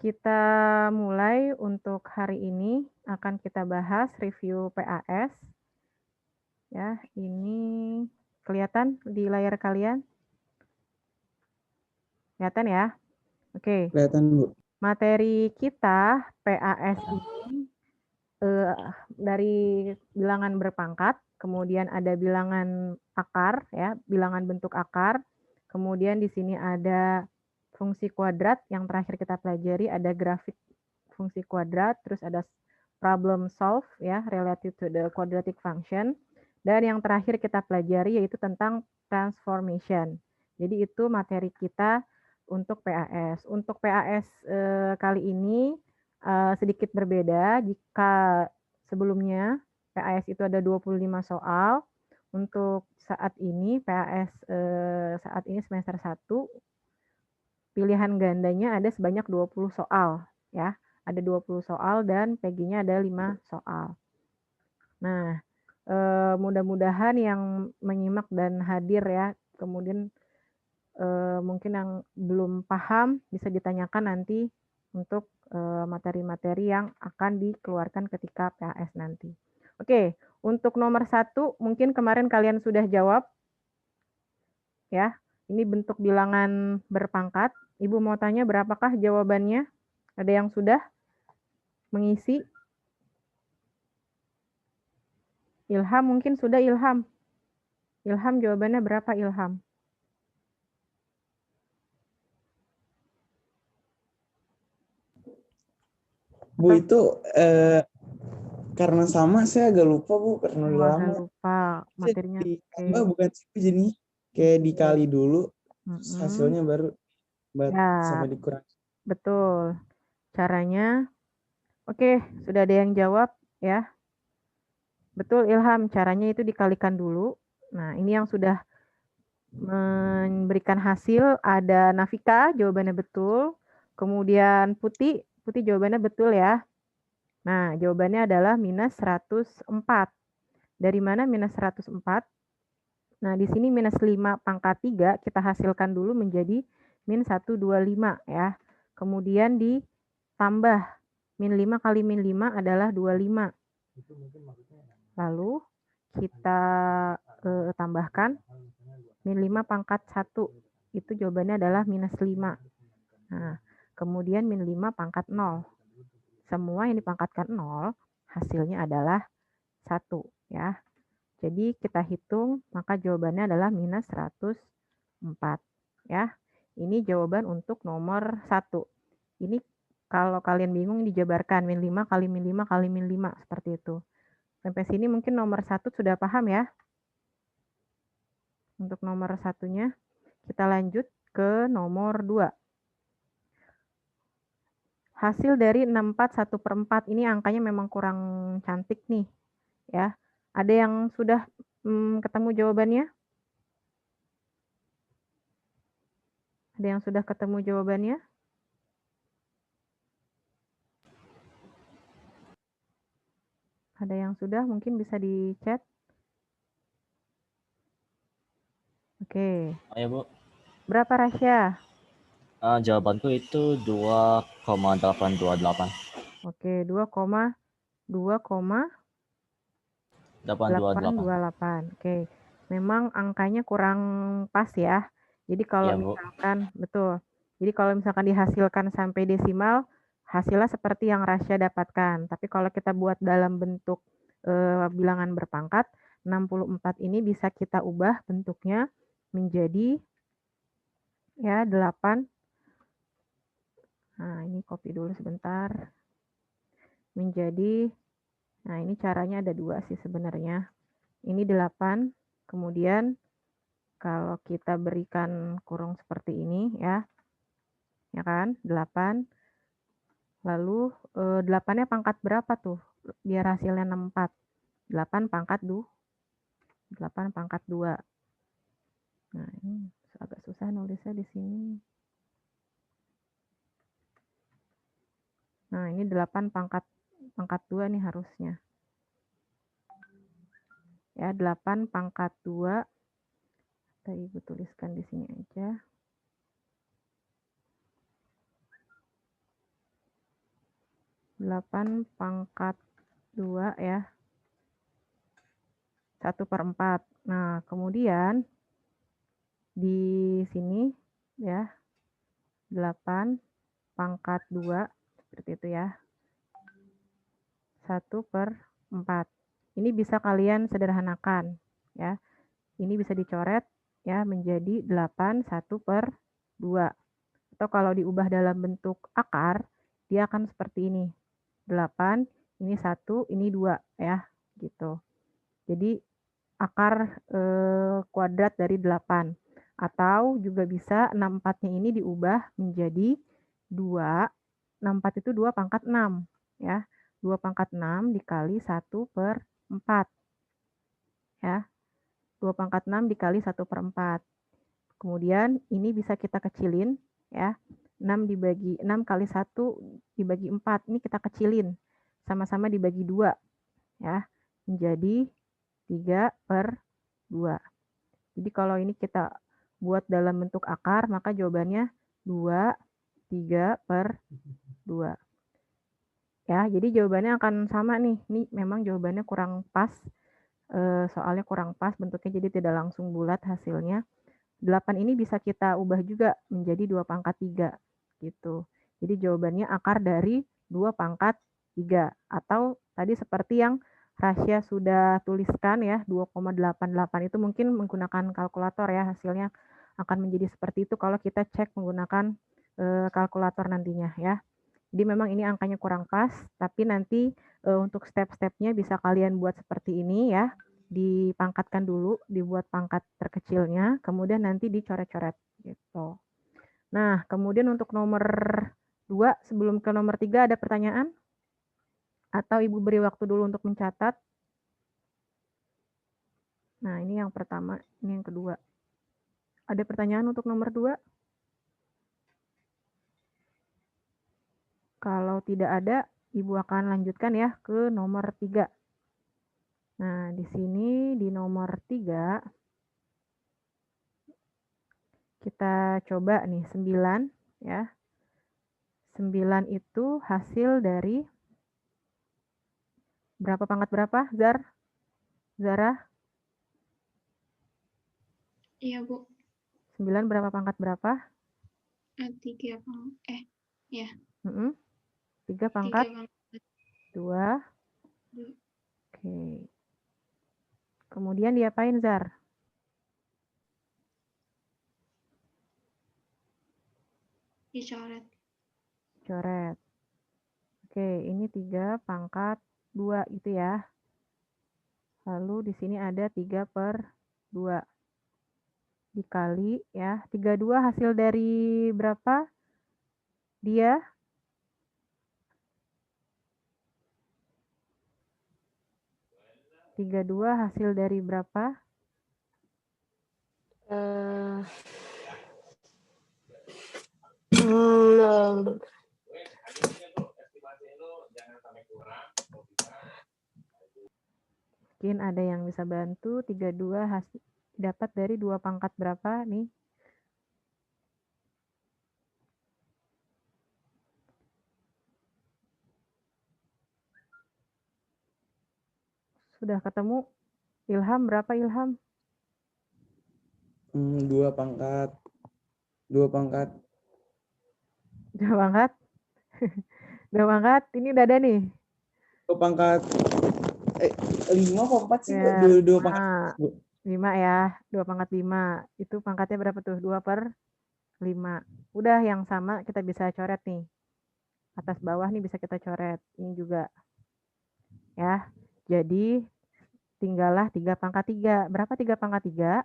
Kita mulai untuk hari ini akan kita bahas review PAS. Ya, ini kelihatan di layar kalian? Kelihatan ya? Oke. Kelihatan, Bu. Materi kita PAS ini dari bilangan berpangkat, kemudian ada bilangan akar ya, bilangan bentuk akar. Kemudian di sini ada fungsi kuadrat yang terakhir kita pelajari, ada grafik fungsi kuadrat, terus ada problem solve ya, related to the quadratic function. Dan yang terakhir kita pelajari yaitu tentang transformation. Jadi itu materi kita untuk PAS. Untuk PAS kali ini sedikit berbeda jika sebelumnya PAS itu ada 25 soal. Untuk saat ini PAS saat ini semester 1 pilihan gandanya ada sebanyak 20 soal ya. Ada 20 soal dan PG-nya ada 5 soal. Nah, mudah-mudahan yang menyimak dan hadir ya, kemudian mungkin yang belum paham bisa ditanyakan nanti untuk materi-materi yang akan dikeluarkan ketika PAS nanti. Oke, untuk nomor 1 mungkin kemarin kalian sudah jawab ya. Ini bentuk bilangan berpangkat. Ibu mau tanya berapakah jawabannya? Ada yang sudah mengisi? Ilham mungkin sudah Ilham. Ilham jawabannya berapa Ilham? Bu, itu karena sama saya agak lupa, Bu, karena udah Agak lama. lupa materinya. Ditambah bukan sih, jadi kayak dikali dulu, hasilnya baru sama Ya, dikurang. betul. Caranya, oke, sudah ada yang jawab ya. Betul Ilham, caranya itu dikalikan dulu. Nah, ini yang sudah memberikan hasil ada Nafika, jawabannya betul. Kemudian Putih jawabannya betul ya. Nah, jawabannya adalah minus 104. Dari mana minus 104? Nah, di sini minus 5 pangkat 3 kita hasilkan dulu menjadi min 125 ya. Kemudian ditambah min 5 kali min 5 adalah 25. Lalu kita tambahkan min 5 pangkat 1. Itu jawabannya adalah minus 5. Nah, kemudian min 5 pangkat 0. Semua yang dipangkatkan 0 hasilnya adalah 1 ya. Jadi kita hitung maka jawabannya adalah minus 104 ya. Ini jawaban untuk nomor 1. Ini kalau kalian bingung dijabarkan min 5 kali min 5 kali min 5 seperti itu. Sampai sini mungkin nomor 1 sudah paham ya. Untuk nomor 1-nya kita lanjut ke nomor 2. Hasil dari 64 1/4 ini angkanya memang kurang cantik nih ya. Ada yang sudah ketemu jawabannya? Ada yang sudah ketemu jawabannya? Ada yang sudah? Mungkin bisa di chat. Oke. Ayo, Bu. Berapa Rasya? Jawabanku itu 2,828. Oke, 2,828. Oke. Memang angkanya kurang pas ya. Jadi kalau misalkan betul. Jadi kalau misalkan dihasilkan sampai desimal, hasilnya seperti yang Rasya dapatkan. Tapi kalau kita buat dalam bentuk bilangan berpangkat, 64 ini bisa kita ubah bentuknya menjadi ya 8. Nah, ini copy dulu sebentar. Menjadi, nah ini caranya ada 2 sih sebenarnya. Ini 8, kemudian kalau kita berikan kurung seperti ini ya kan, 8. Lalu 8-nya pangkat berapa tuh? Biar hasilnya 64. 8 pangkat 2. Nah, ini agak susah nulisnya di sini. Nah, ini 8 pangkat 2 nih harusnya. Ya, 8 pangkat 2. Kita Ibu tuliskan di sini aja. 8 pangkat 2 ya. 1/4. Nah, kemudian di sini ya 8 pangkat 2 seperti itu ya. 1/4. Ini bisa kalian sederhanakan ya. Ini bisa dicoret ya menjadi 8 1/2. Atau kalau diubah dalam bentuk akar, dia akan seperti ini. 8, ini 1, ini 2 ya, gitu. Jadi akar kuadrat dari 8. Atau juga bisa 64-nya ini diubah menjadi 2. 64 itu 2 pangkat 6 ya. 2 pangkat 6 dikali 1/4 ya. 2 pangkat 6 dikali 1/4. Kemudian ini bisa kita kecilin ya. 6 kali 1 dibagi 4. Ini kita kecilin. Sama-sama dibagi 2 ya. Menjadi 3/2. Jadi kalau ini kita buat dalam bentuk akar, maka jawabannya 2, 3/2. Ya, jadi jawabannya akan sama nih. Ini memang jawabannya kurang pas. Soalnya kurang pas bentuknya, jadi tidak langsung bulat hasilnya. 8 ini bisa kita ubah juga menjadi 2 pangkat 3 gitu. Jadi jawabannya akar dari 2 pangkat 3. Atau tadi seperti yang Rasya sudah tuliskan ya, 2,88 itu mungkin menggunakan kalkulator ya, hasilnya akan menjadi seperti itu kalau kita cek menggunakan kalkulator nantinya ya. Jadi memang ini angkanya kurang pas, tapi nanti untuk step-stepnya bisa kalian buat seperti ini ya. Dipangkatkan dulu, dibuat pangkat terkecilnya, kemudian nanti dicoret-coret gitu. Nah, kemudian untuk nomor 2 sebelum ke nomor 3 ada pertanyaan? Atau Ibu beri waktu dulu untuk mencatat? Nah, ini yang pertama, ini yang kedua. Ada pertanyaan untuk nomor 2? Kalau tidak ada, Ibu akan lanjutkan ya ke nomor 3. Nah, di sini di nomor 3 kita coba nih 9 ya. 9 itu hasil dari berapa pangkat berapa, Zara? Iya, Bu. 9 berapa pangkat berapa? 3 ya. 3 pangkat 2. Oke. Kemudian diapain, Zar? Dicoret. Coret. Oke, ini 3 pangkat 2 itu ya. Lalu di sini ada 3/2. Dikali ya. 32 hasil dari berapa? Dia 32 hasil dari berapa? Mungkin ada yang bisa bantu. 32 hasil dapat dari 2 pangkat berapa nih? Sudah ketemu? Ilham berapa, Ilham? 2 pangkat 2 pangkat 2 pangkat? 2 pangkat, ini udah ada nih. 2 pangkat 5 apa 4 sih? Ya, 2 pangkat 5 ya, 2 pangkat 5. Itu pangkatnya berapa tuh? 2/5. Udah yang sama kita bisa coret nih. Atas bawah nih bisa kita coret. Ini juga. Ya. Jadi tinggallah 3 pangkat 3. Berapa 3 pangkat 3?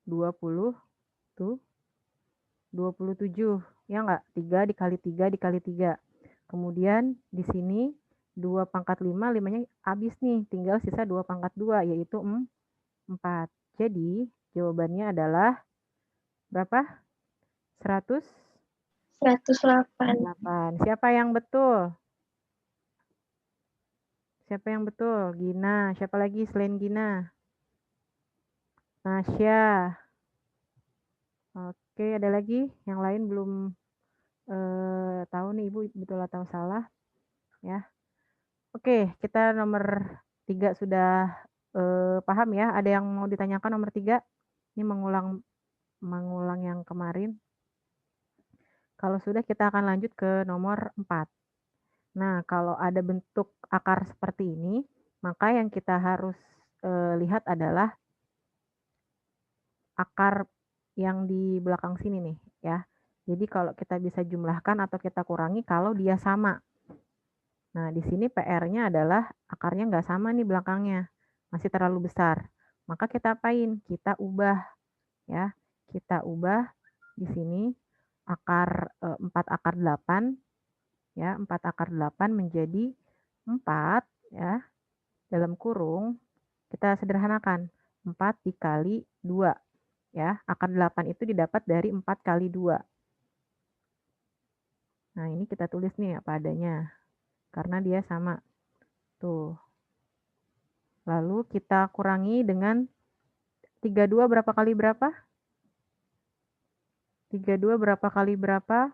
20 tuh. 27. Ya enggak? 3 dikali 3 dikali 3. Kemudian di sini 2 pangkat 5, 5-nya habis nih. Tinggal sisa 2 pangkat 2, yaitu 4. Jadi jawabannya adalah berapa? 108. Siapa yang betul? Siapa yang betul? Gina. Siapa lagi selain Gina? Nasya. Oke, ada lagi? Yang lain belum tahu nih Ibu betul atau salah ya. Oke, kita nomor 3 sudah paham ya. Ada yang mau ditanyakan nomor 3? Ini mengulang yang kemarin. Kalau sudah kita akan lanjut ke nomor 4. Nah, kalau ada bentuk akar seperti ini, maka yang kita harus lihat adalah akar yang di belakang sini nih ya. Jadi kalau kita bisa jumlahkan atau kita kurangi kalau dia sama. Nah, di sini PR-nya adalah akarnya nggak sama nih belakangnya. Masih terlalu besar. Maka kita apain? Kita ubah ya. Kita ubah di sini akar 4 akar 8 ya, 4 akar 8 menjadi 4 ya. Dalam kurung kita sederhanakan 4 dikali 2 ya. Akar 8 itu didapat dari 4 kali 2. Nah, ini kita tulis nih apa adanya. Karena dia sama. Tuh. Lalu kita kurangi dengan 32 berapa kali berapa? 32 berapa kali berapa?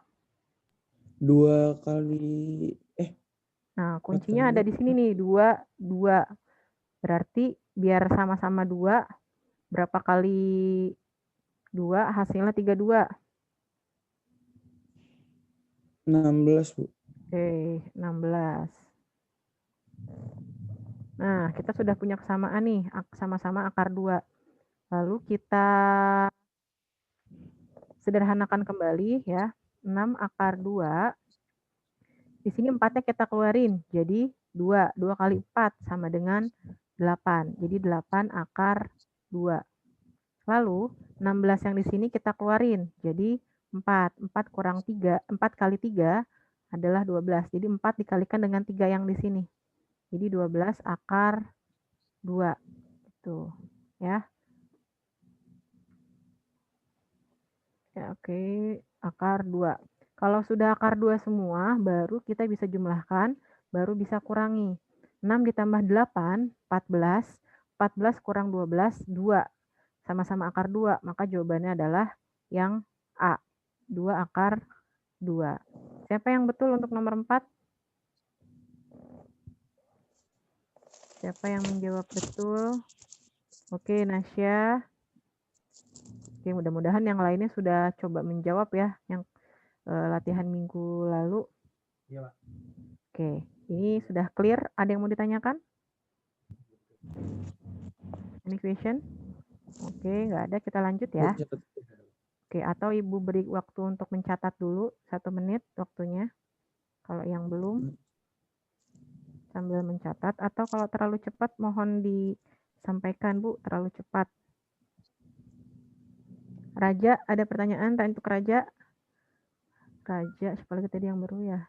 2 kali Nah, kuncinya ada di sini nih, 2, 2. Berarti biar sama-sama 2, berapa kali 2 hasilnya 32. 16, Bu. Oke, 16. Nah, kita sudah punya kesamaan nih, sama-sama akar 2. Lalu kita sederhanakan kembali ya. 6 akar 2. Di sini 4-nya kita keluarin. Jadi 2. 2 kali 4 sama dengan 8. Jadi 8 akar 2. Lalu 16 yang di sini kita keluarin. Jadi 4. 4 kurang 3. 4 kali 3 adalah 12. Jadi 4 dikalikan dengan 3 yang di sini. Jadi 12 akar 2. Gitu. Ya. Ya, oke. Akar 2. Kalau sudah akar 2 semua, baru kita bisa jumlahkan, baru bisa kurangi. 6 ditambah 8, 14. 14 kurang 12, 2. Sama-sama akar 2, maka jawabannya adalah yang A. 2 akar 2. Siapa yang betul untuk nomor 4? Siapa yang menjawab betul? Oke, Nasya. Oke, mudah-mudahan yang lainnya sudah coba menjawab ya, yang latihan minggu lalu. Iya, Pak. Oke, ini sudah clear. Ada yang mau ditanyakan? Any question? Oke, nggak ada. Kita lanjut ya. Oke, atau Ibu beri waktu untuk mencatat dulu 1 menit waktunya. Kalau yang belum, sambil mencatat. Atau kalau terlalu cepat, mohon disampaikan, Bu. Terlalu cepat. Raja, ada pertanyaan untuk Raja? Raja, apalagi tadi yang baru ya?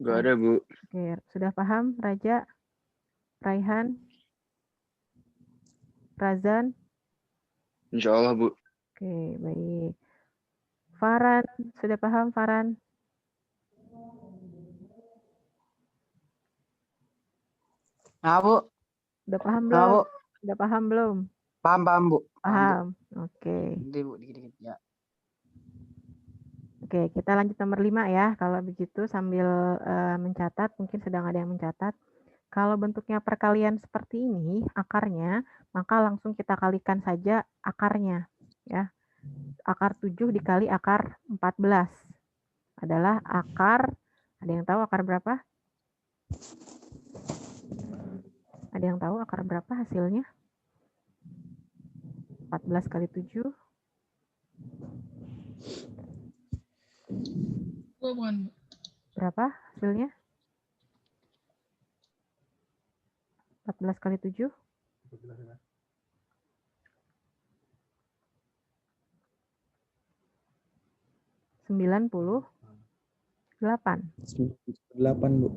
Nggak ada, Bu. Oke, sudah paham, Raja? Raihan? Razan? Insya Allah, Bu. Oke, baik. Farhan, sudah paham, Farhan? Nah, Bu. Udah paham Nah, belum? Bu. Udah paham belum? Paham, Bu. Paham. Oke. Nanti, Bu, dikit-dikit ya. Oke, kita lanjut nomor 5 ya. Kalau begitu sambil mencatat, mungkin sedang ada yang mencatat. Kalau bentuknya perkalian seperti ini, akarnya, maka langsung kita kalikan saja akarnya. Ya. Akar 7 dikali akar 14 adalah akar, ada yang tahu akar berapa? Ada yang tahu akar berapa hasilnya? 14 kali 7. Berapa hasilnya? 14 kali 7. 98. 8, Bu.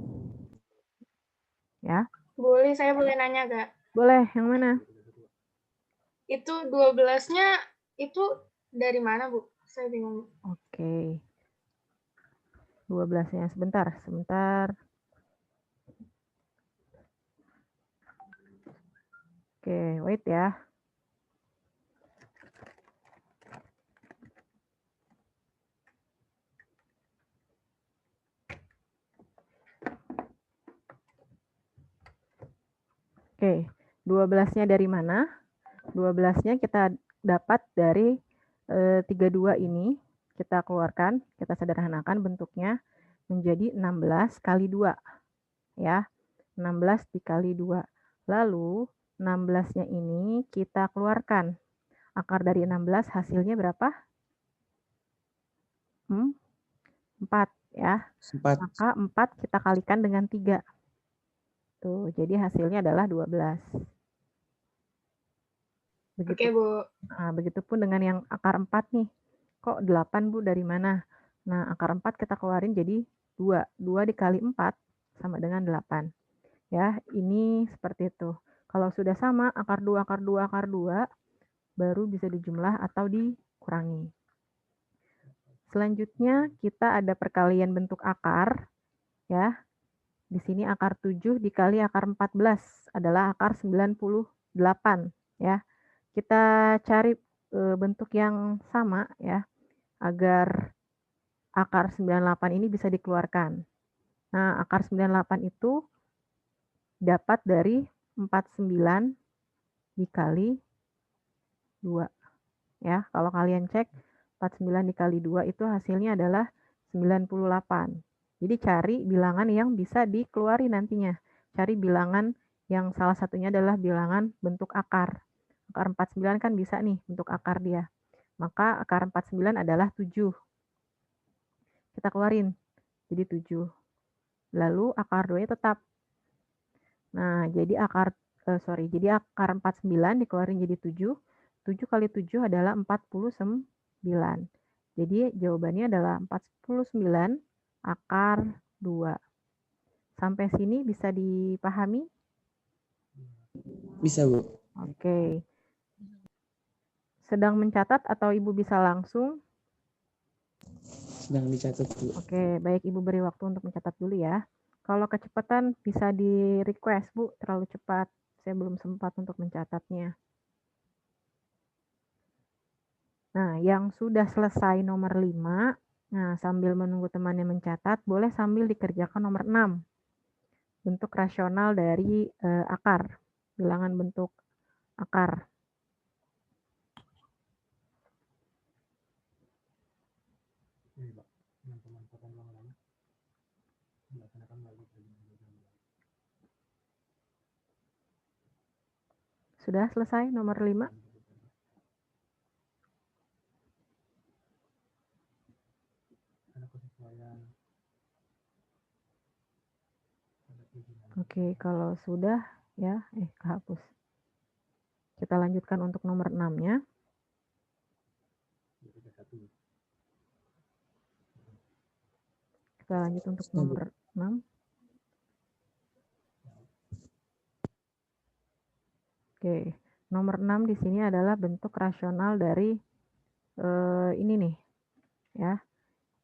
Ya. Boleh, saya boleh nanya gak? Boleh, yang mana? Itu 12-nya itu dari mana, Bu? Saya bingung. Oke. 12-nya sebentar. Oke, wait ya. Oke, 12-nya dari mana? 12-nya kita dapat dari 32 ini. Kita keluarkan, kita sederhanakan bentuknya menjadi 16 kali 2. Ya, 16 dikali 2. Lalu 16-nya ini kita keluarkan. Akar dari 16 hasilnya berapa? 4 ya. 4. Maka 4 kita kalikan dengan 3. Tuh, jadi hasilnya adalah 12. Oke, Bu. Nah, begitupun dengan yang akar 4 nih. Kok 8, Bu, dari mana? Nah, akar 4 kita keluarin jadi 2. 2 dikali 4 sama dengan 8. Ya, ini seperti itu. Kalau sudah sama, akar 2, baru bisa dijumlah atau dikurangi. Selanjutnya, kita ada perkalian bentuk akar. Ya, di sini akar 7 dikali akar 14 adalah akar 98. Ya, kita cari bentuk yang sama ya, agar akar 98 ini bisa dikeluarkan. Nah, akar 98 itu dapat dari 49 dikali 2. Ya, kalau kalian cek 49 dikali 2 itu hasilnya adalah 98. Jadi cari bilangan yang bisa dikeluari nantinya. Cari bilangan yang salah satunya adalah bilangan bentuk akar. Akar 49 kan bisa nih bentuk akar dia. Maka akar 49 adalah 7. Kita keluarin jadi 7. Lalu akar 2-nya tetap. Nah, jadi akar 49 dikeluarin jadi 7. 7 kali 7 adalah 49. Jadi jawabannya adalah 49 akar 2. Sampai sini bisa dipahami? Bisa, Bu. Oke. Sedang mencatat atau Ibu bisa langsung? Sedang dicatat, Bu. Oke, baik, Ibu beri waktu untuk mencatat dulu ya. Kalau kecepatan bisa di-request, Bu, terlalu cepat. Saya belum sempat untuk mencatatnya. Nah, yang sudah selesai nomor 5, nah sambil menunggu temannya mencatat, boleh sambil dikerjakan nomor 6. Bentuk rasional dari akar, bilangan bentuk akar. Sudah selesai nomor 5? Oke, kalau sudah ya, kehapus. Kita lanjutkan untuk nomor 6-nya. Kita lanjut untuk nomor 6. Oke, nomor 6 di sini adalah bentuk rasional dari ini nih. Ya.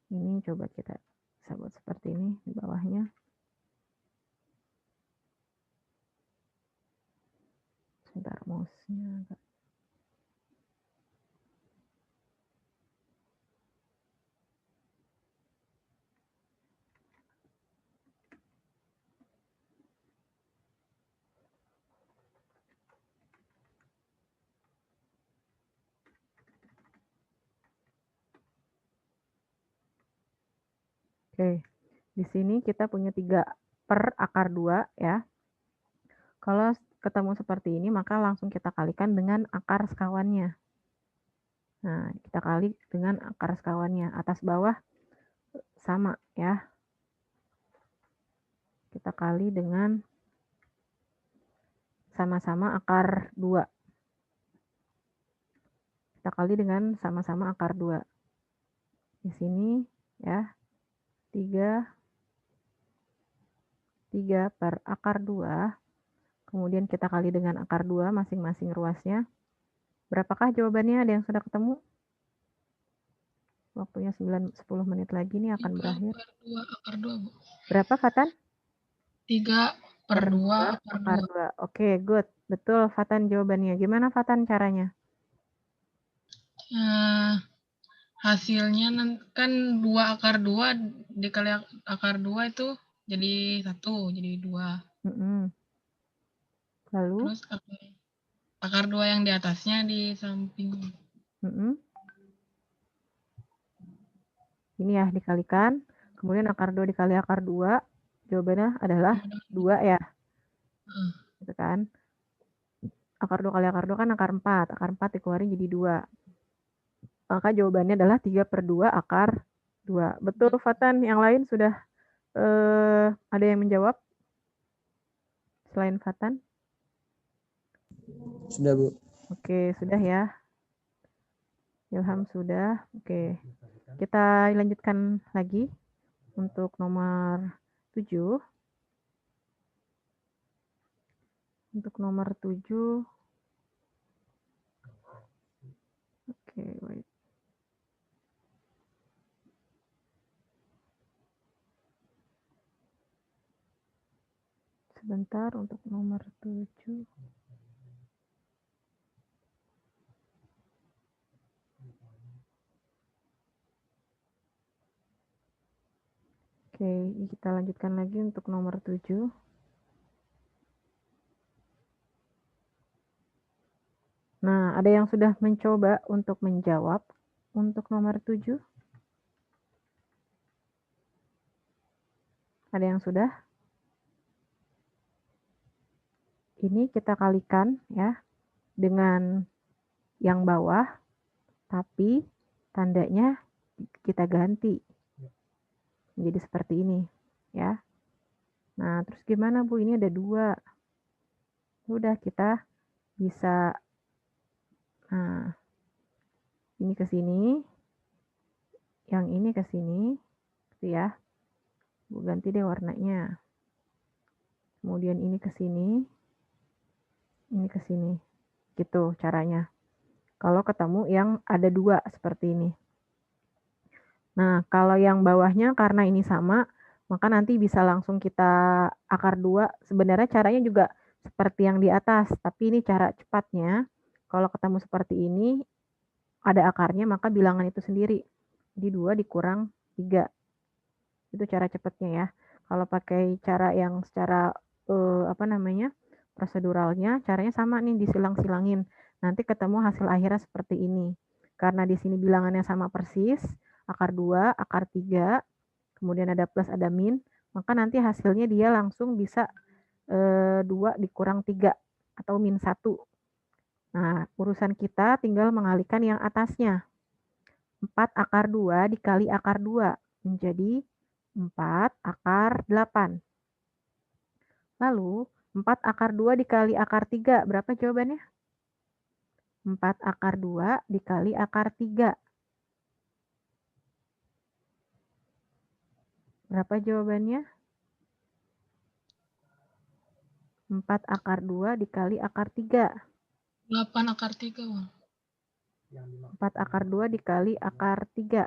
Ini coba kita buat seperti ini di bawahnya. Sebentar, mouse-nya agak. Oke, di sini kita punya 3 per akar 2 ya. Kalau ketemu seperti ini, maka langsung kita kalikan dengan akar sekawannya. Nah, kita kali dengan akar sekawannya. Atas bawah sama ya. Kita kali dengan sama-sama akar 2. Kita kali dengan sama-sama akar 2. Di sini ya. 3 per akar 2, kemudian kita kali dengan akar 2 masing-masing ruasnya. Berapakah jawabannya? Ada yang sudah ketemu? Waktunya 10 menit lagi nih akan berakhir. 3 per 2 akar 2, Bu. Berapa, Fatan? 3 per 2 akar 2. Oke, good. Betul, Fatan jawabannya. Gimana, Fatan, caranya? Hasilnya kan 2 akar 2 dikali akar 2 itu jadi 1, jadi 2. Lalu, Terus akar 2 yang di atasnya di samping. ini ya dikalikan, kemudian akar 2 dikali akar 2, jawabannya adalah 2 ya, gitu kan. Akar 2 kali akar 2 kan akar 4 dikeluarin jadi 2. Maka jawabannya adalah 3/2 akar 2. Betul, Fatan. Yang lain sudah ada yang menjawab? Selain Fatan? Sudah, Bu. Oke, sudah ya. Ilham sudah. Oke. Kita lanjutkan lagi untuk nomor 7. Untuk nomor 7. Oke, wait. Sebentar untuk nomor 7. Oke, kita lanjutkan lagi untuk nomor 7. Nah, ada yang sudah mencoba untuk menjawab untuk nomor 7? Ada yang sudah? Ini kita kalikan ya dengan yang bawah, tapi tandanya kita ganti. Menjadi seperti ini ya. Nah, terus gimana Bu? Ini ada 2. Udah kita bisa, nah, ini ke sini, yang ini ke sini, gitu ya. Bu ganti deh warnanya. Kemudian ini ke sini, ini ke sini. Gitu caranya. Kalau ketemu yang ada 2 seperti ini. Nah, kalau yang bawahnya karena ini sama, maka nanti bisa langsung kita akar 2. Sebenarnya caranya juga seperti yang di atas, tapi ini cara cepatnya. Kalau ketemu seperti ini, ada akarnya, maka bilangan itu sendiri. Jadi 2 dikurang 3. Itu cara cepatnya ya. Kalau pakai cara yang secara proseduralnya, caranya sama nih, disilang-silangin. Nanti ketemu hasil akhirnya seperti ini. Karena di sini bilangannya sama persis, akar 2, akar 3, kemudian ada plus, ada min, maka nanti hasilnya dia langsung bisa 2 dikurang 3 atau min 1. Nah, urusan kita tinggal mengalihkan yang atasnya. 4 akar 2 dikali akar 2 menjadi 4 akar 8. Lalu 4 akar 2 dikali akar 3, berapa jawabannya? 4 akar 2 dikali akar 3. Berapa jawabannya? 4 akar 2 dikali akar 3. 8 akar 3, Bang. 4 akar 2 dikali akar 3.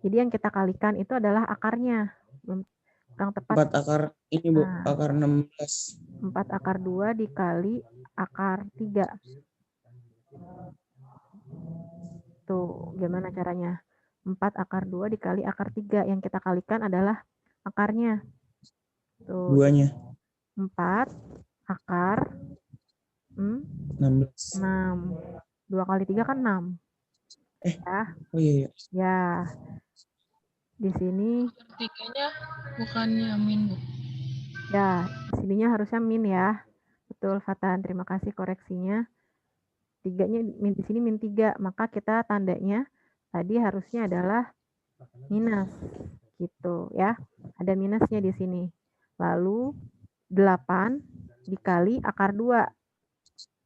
Jadi yang kita kalikan itu adalah akarnya. Kurang tepat. 4 akar ini, Bu. Nah, Akar 16. 4 akar 2 dikali akar 3. Tuh, gimana caranya? 4 akar 2 dikali akar 3. Yang kita kalikan adalah akarnya. Tuh, 2-nya. 4 akar 16. 6. 2 kali 3 kan 6. Ya. Oh iya. Ya. Di sini. Akar 3-nya bukannya min, Bu. Ya, sininya harusnya min ya. Betul, Fatan. Terima kasih koreksinya. 3-nya di sini min 3, maka kita tandanya tadi harusnya adalah minus. Gitu ya. Ada minusnya di sini. Lalu 8 dikali akar 2.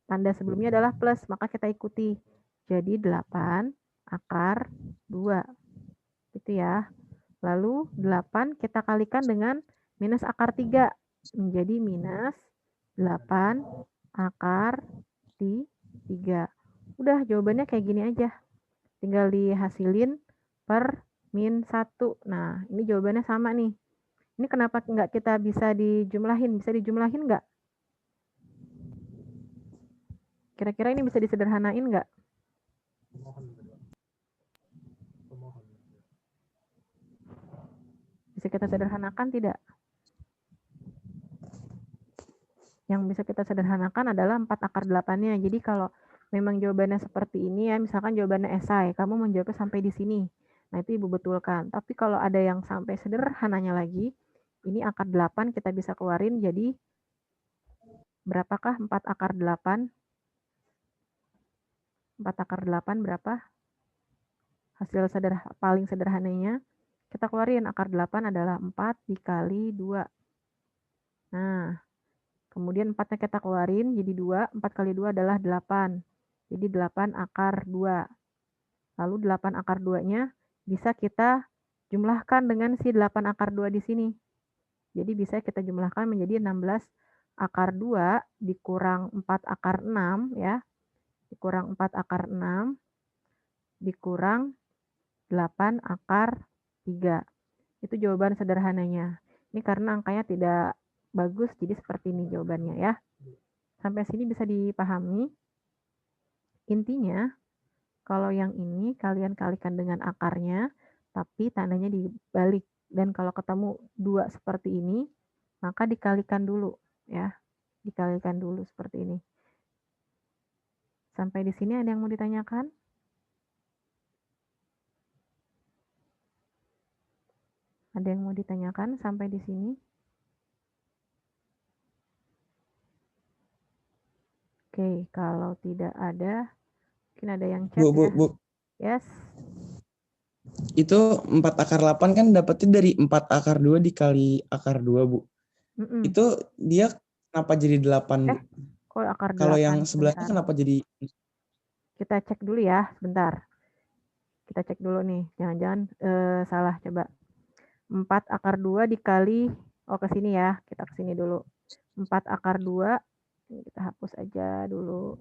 Tanda sebelumnya adalah plus, maka kita ikuti. Jadi 8 akar 2. Gitu ya. Lalu 8 kita kalikan dengan minus akar 3. Menjadi minus 8 akar 3. Udah, jawabannya kayak gini aja. Tinggal dihasilin per min 1. Nah, ini jawabannya sama nih. Ini kenapa nggak kita bisa dijumlahin? Bisa dijumlahin nggak? Kira-kira ini bisa disederhanain nggak? Bisa kita sederhanakan tidak? Yang bisa kita sederhanakan adalah 4 akar 8-nya. Jadi kalau memang jawabannya seperti ini ya, misalkan jawabannya esai, kamu menjawabnya sampai di sini. Nah, itu Ibu betulkan. Tapi kalau ada yang sampai sederhananya lagi, ini akar 8 kita bisa keluarin jadi berapakah 4 akar 8? 4 akar 8 berapa? Hasil paling sederhananya, kita keluarin akar 8 adalah 4 dikali 2. Nah, kemudian 4-nya kita keluarin jadi 2, 4 kali 2 adalah 8. Jadi 8 akar 2. Lalu 8 akar 2-nya bisa kita jumlahkan dengan si 8 akar 2 di sini. Jadi bisa kita jumlahkan menjadi 16 akar 2 dikurang 4 akar 6 ya. Dikurang 4 akar 6 dikurang 8 akar 3. Itu jawaban sederhananya. Ini karena angkanya tidak bagus, jadi seperti ini jawabannya ya. Sampai sini bisa dipahami. Intinya, kalau yang ini kalian kalikan dengan akarnya, tapi tandanya dibalik. Dan kalau ketemu 2 seperti ini, maka dikalikan dulu ya. Dikalikan dulu seperti ini. Sampai di sini ada yang mau ditanyakan? Ada yang mau ditanyakan sampai di sini? Oke, kalau tidak ada, mungkin ada yang chat ya. Bu. Yes. Itu 4 akar 8 kan dapetnya dari 4 akar 2 dikali akar 2, Bu. Itu dia kenapa jadi 8, Bu? Kok akar 8? Kalau yang sebelahnya kenapa jadi... Kita cek dulu ya, sebentar. Kita cek dulu nih, jangan-jangan salah coba. 4 akar 2 dikali, ke sini ya, kita ke sini dulu. 4 akar 2, ini kita hapus aja dulu.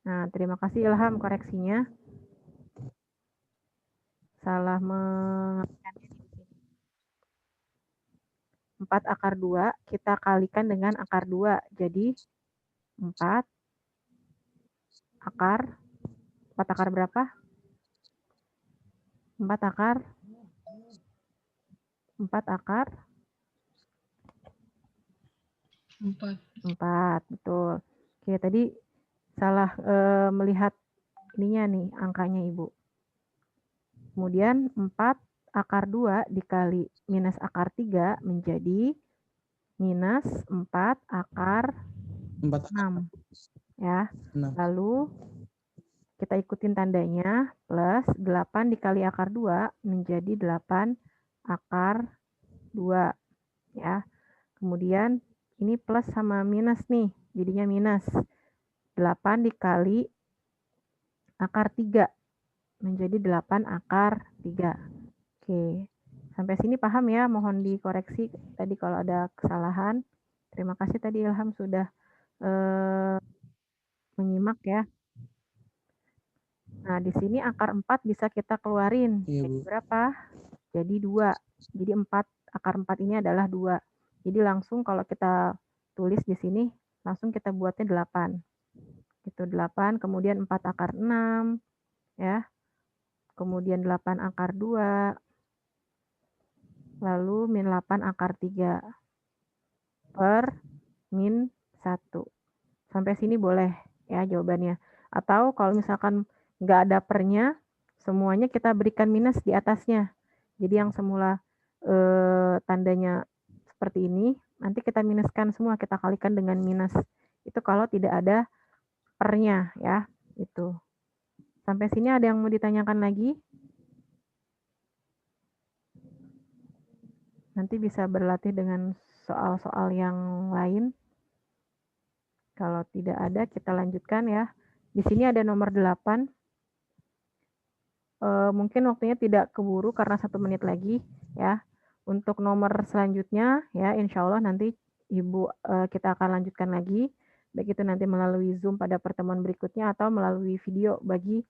Nah, terima kasih Ilham koreksinya. Salah mengertikan di sini. 4 akar 2 kita kalikan dengan akar 2. Jadi 4 akar berapa? 4 akar 4, betul. Oke, tadi salah melihat ininya nih, angkanya Ibu. Kemudian 4 akar 2 dikali minus akar 3 menjadi minus 4 akar 6. Ya. Lalu kita ikutin tandanya, plus 8 dikali akar 2 menjadi 8 akar 2. Ya. Kemudian ini plus sama minus nih, jadinya minus 8 dikali akar 3 menjadi 8 akar 3. Oke, sampai sini paham ya, mohon dikoreksi tadi kalau ada kesalahan. Terima kasih tadi Ilham sudah menyimak ya. Nah, di sini akar 4 bisa kita keluarin. Jadi berapa? Jadi 2. Jadi 4, akar 4 ini adalah 2. Jadi langsung kalau kita tulis di sini, langsung kita buatnya 8. Itu 8, kemudian 4 akar 6, ya. Kemudian 8 akar 2, lalu min 8 akar 3, per min 1. Sampai sini boleh ya jawabannya. Atau kalau misalkan nggak ada pernya, semuanya kita berikan minus di atasnya. Jadi yang semula tandanya seperti ini, nanti kita minuskan semua, kita kalikan dengan minus. Itu kalau tidak ada pernya ya, itu. Sampai sini ada yang mau ditanyakan lagi? Nanti bisa berlatih dengan soal-soal yang lain. Kalau tidak ada, kita lanjutkan ya. Di sini ada nomor 8. Mungkin waktunya tidak keburu karena 1 menit lagi ya. Untuk nomor selanjutnya ya, insya Allah nanti Ibu kita akan lanjutkan lagi. Baik itu nanti melalui Zoom pada pertemuan berikutnya atau melalui video bagi